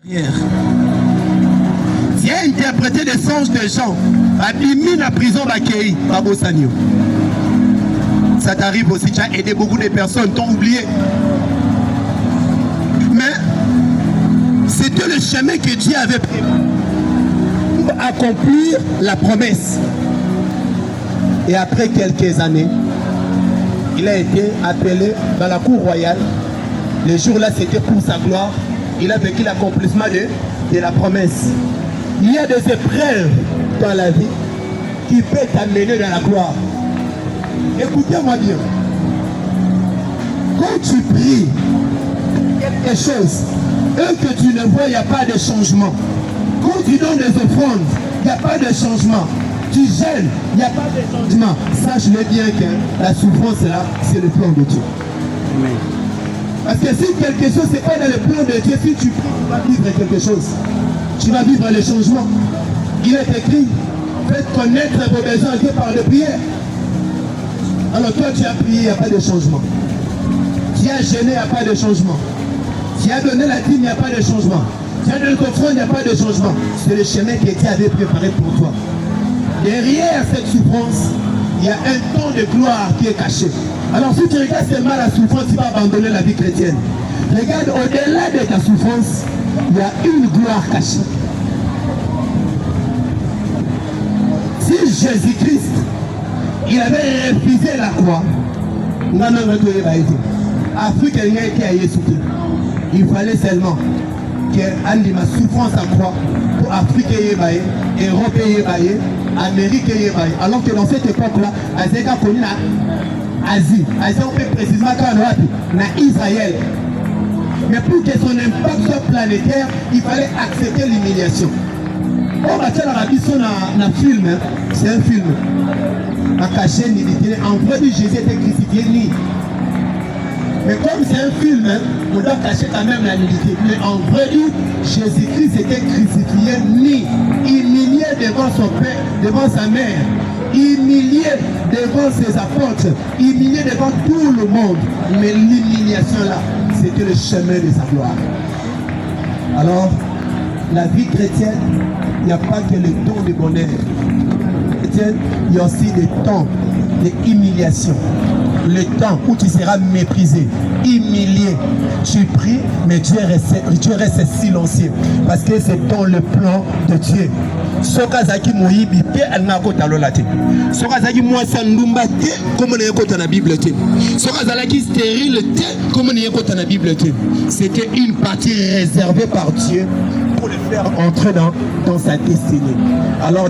Tu as interprété des songes de gens. Abimi la prison Bakei, Babo Sanyo. Ça t'arrive aussi, tu as aidé beaucoup de personnes, t'ont oublié. Mais c'était le chemin que Dieu avait pris pour accomplir la promesse. Et après quelques années, il a été appelé dans la cour royale. Le jour-là, c'était pour sa gloire. Il a vécu l'accomplissement de la promesse. Il y a des épreuves dans la vie qui peuvent t'amener dans la gloire. Écoutez-moi bien. Quand tu pries quelque chose et que tu ne vois, il n'y a pas de changement. Quand tu donnes des offrandes, il n'y a pas de changement. Tu gênes, il n'y a pas de changement. Sache-le bien que la souffrance là, c'est le plan de Dieu. Amen. Parce que si quelque chose n'est pas dans le plan de Dieu, si tu pries, tu vas vivre quelque chose. Tu vas vivre le changement. Il est écrit, faites connaître vos besoins à Dieu par la prière. Alors toi tu as prié, il n'y a pas de changement. Tu as gêné, il n'y a pas de changement. Tu as donné la dîme, il n'y a pas de changement. Tu as donné le offrande, il n'y a pas de changement. C'est le chemin que Dieu avait préparé pour toi. Derrière cette souffrance, il y a un temps de gloire qui est caché. Alors si tu regardes seulement la souffrance, tu vas abandonner la vie chrétienne. Regarde, au-delà de ta souffrance, il y a une gloire cachée. Si Jésus-Christ, il avait refusé la croix, Afrique il fallait seulement que ma souffrance à croix pour Afrique et Europe et Amérique et alors que dans cette époque-là, Azeka connu Asie. Asie, on peut précisément quand Israël. Mais pour que son impact soit planétaire, il fallait accepter l'humiliation. On va dire la mission dans film, c'est un film. En vrai, Jésus était crucifié ni. Mais comme c'est un film, on doit cacher quand même la nudité. Mais en vrai, Jésus-Christ était crucifié ni. Humilié devant son père, devant sa mère. Humilié devant ses apôtres. Humilié devant tout le monde. Mais l'humiliation là, c'était le chemin de sa gloire. Alors, la vie chrétienne, il n'y a pas que le temps de bonheur. Il y a aussi des temps d'humiliation. Le temps où tu seras méprisé, humilié. Tu pries, mais Dieu reste silencieux. Parce que c'est dans le plan de Dieu. Sokazaki moyibi pe alnakota lolate. Sokazaki mwasa ndumba te comme on écoute dans la Bible te. Sokazalaki stérile te comme on écoute dans la Bible te. C'était une partie réservée par Dieu pour le faire entrer dans sa destinée. Alors